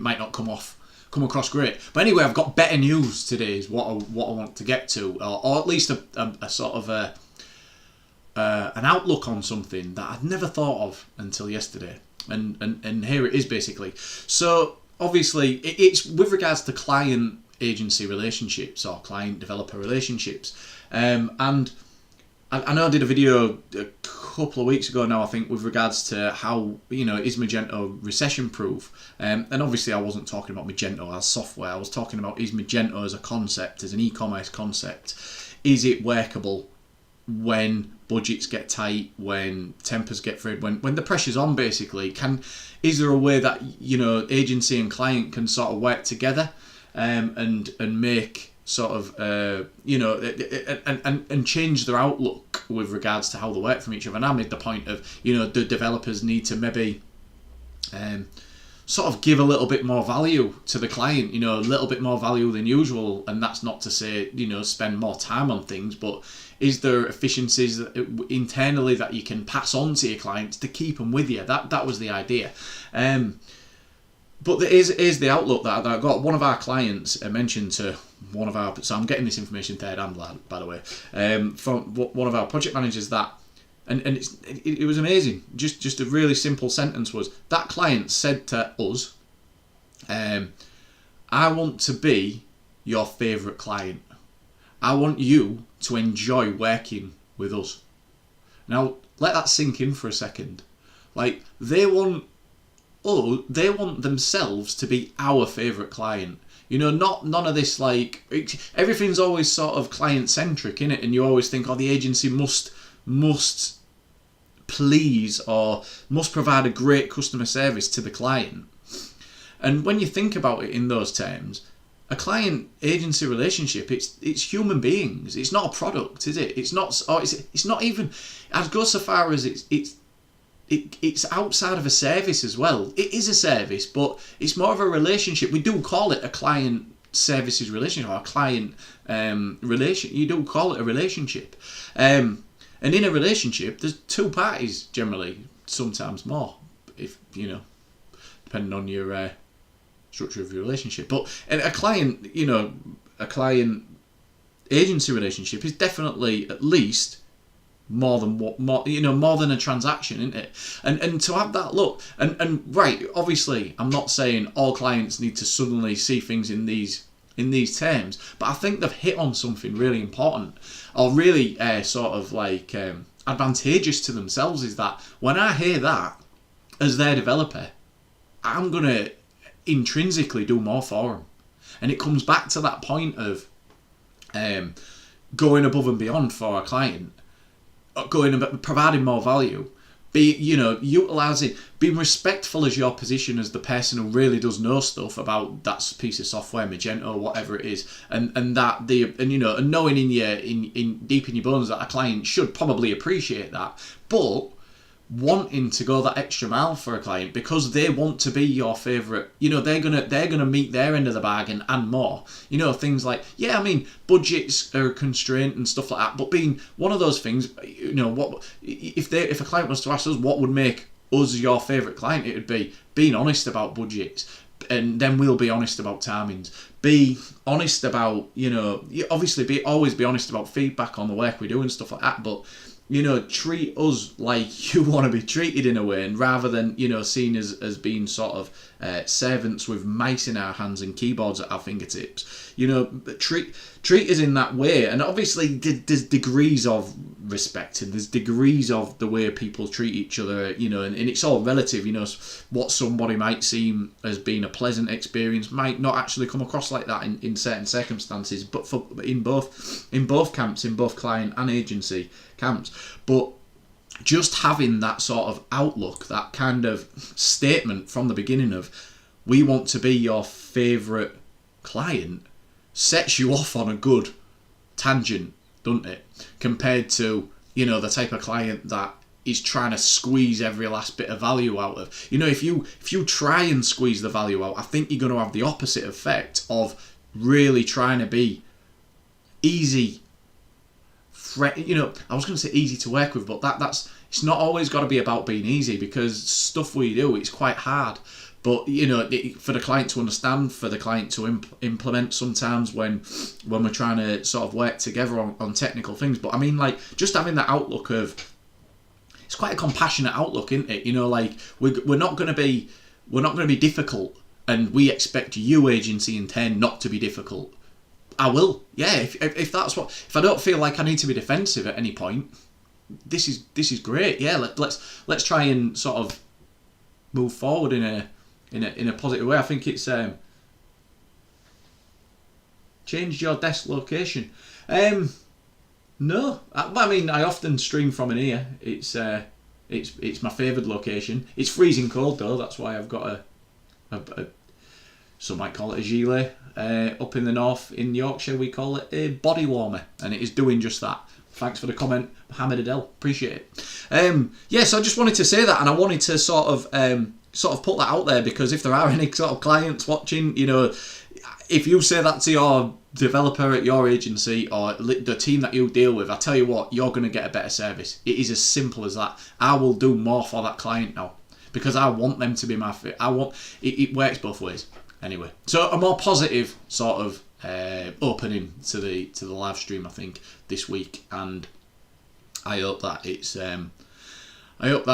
might not come across great. But anyway, I've got better news today is what I want to get to, or at least a sort of an outlook on something that I'd never thought of until yesterday. And here it is basically. So obviously it's with regards to client agency relationships or client developer relationships. And I know I did a video a couple of weeks ago now, I think, with regards to how, is Magento recession proof? And obviously I wasn't talking about Magento as software. I was talking about, is Magento as a concept, as an e-commerce concept, is it workable when budgets get tight, when tempers get frayed, when the pressure's on basically? Is there a way that, agency and client can sort of work together and make sort of and change their outlook with regards to how they work from each other? And I made the point of, the developers need to maybe sort of give a little bit more value to the client, a little bit more value than usual. And that's not to say, spend more time on things, but is there efficiencies internally that you can pass on to your clients to keep them with you? That was the idea. But here's the outlook that I got. One of our clients mentioned to one of our, so I'm getting this information third hand, by the way, from one of our project managers that, and it was amazing. Just a really simple sentence was, that client said to us, I want to be your favourite client. I want you to enjoy working with us. Now, let that sink in for a second. Like, they want themselves to be our favourite client. None of this, like, everything's always sort of client centric, innit? And you always think, the agency must please or must provide a great customer service to the client. And when you think about it in those terms, a client agency relationship, it's human beings. It's not a product, is it? It's not. Or it's not even. I'd go so far as it's outside of a service as well. It is a service, but it's more of a relationship. We do call it a client services relationship or a client relation. You do call it a relationship, and in a relationship, there's two parties generally, sometimes more, if depending on your structure of your relationship. But a client, a client agency relationship is definitely at least more than a transaction, isn't it? And to have that look, and right, obviously I'm not saying all clients need to suddenly see things in these terms, but I think they've hit on something really important, or really sort of like advantageous to themselves, is that when I hear that as their developer, I'm gonna intrinsically do more for them. And it comes back to that point of going above and beyond for a client, providing more value, utilising, being respectful as your position as the person who really does know stuff about that piece of software, Magento, whatever it is, and knowing in deep in your bones that a client should probably appreciate that, but wanting to go that extra mile for a client because they want to be your favourite. They're gonna meet their end of the bargain and more. Things like, budgets are a constraint and stuff like that, but being one of those things, what if a client was to ask us what would make us your favourite client, it would be being honest about budgets, and then we'll be honest about timings. Be honest about, obviously always be honest about feedback on the work we do and stuff like that, but treat us like you want to be treated in a way, and rather than, seen as being sort of servants with mice in our hands and keyboards at our fingertips. Treat us in that way. And obviously there's degrees of respect, and there's degrees of the way people treat each other, and it's all relative. What somebody might seem as being a pleasant experience might not actually come across like that in certain circumstances, but in both camps, in both client and agency camps. But just having that sort of outlook, that kind of statement from the beginning of, we want to be your favourite client, sets you off on a good tangent, doesn't it? Compared to, the type of client that is trying to squeeze every last bit of value out of. If you try and squeeze the value out, I think you're going to have the opposite effect of really trying to be easy. I was going to say easy to work with, but it's not always got to be about being easy, because stuff we do, it's quite hard. But you know, for the client to understand, for the client to implement sometimes when we're trying to sort of work together on technical things. But I mean, like, just having that outlook of, it's quite a compassionate outlook, isn't it? You know, like, we're not going to be difficult, and we expect you, agency in turn, not to be difficult. I will, yeah. If that's what, if I don't feel like I need to be defensive at any point, this is great. Yeah, let's try and sort of move forward in a positive way. I think it's changed your desk location. No, I mean, I often stream from in here. It's my favoured location. It's freezing cold though. That's why I've got a some might call it a gilet. Up in the north in Yorkshire, we call it a body warmer, and it is doing just that. Thanks for the comment, Mohammed Adel. Appreciate it. Yeah, so I just wanted to say that, and I wanted to sort of put that out there, because if there are any sort of clients watching, you know, if you say that to your developer at your agency or the team that you deal with, I tell you what, you're going to get a better service. It is as simple as that. I will do more for that client now, because I want them to be my fit. It works both ways. Anyway, so a more positive sort of opening to the live stream, I think, this week, and I hope that it's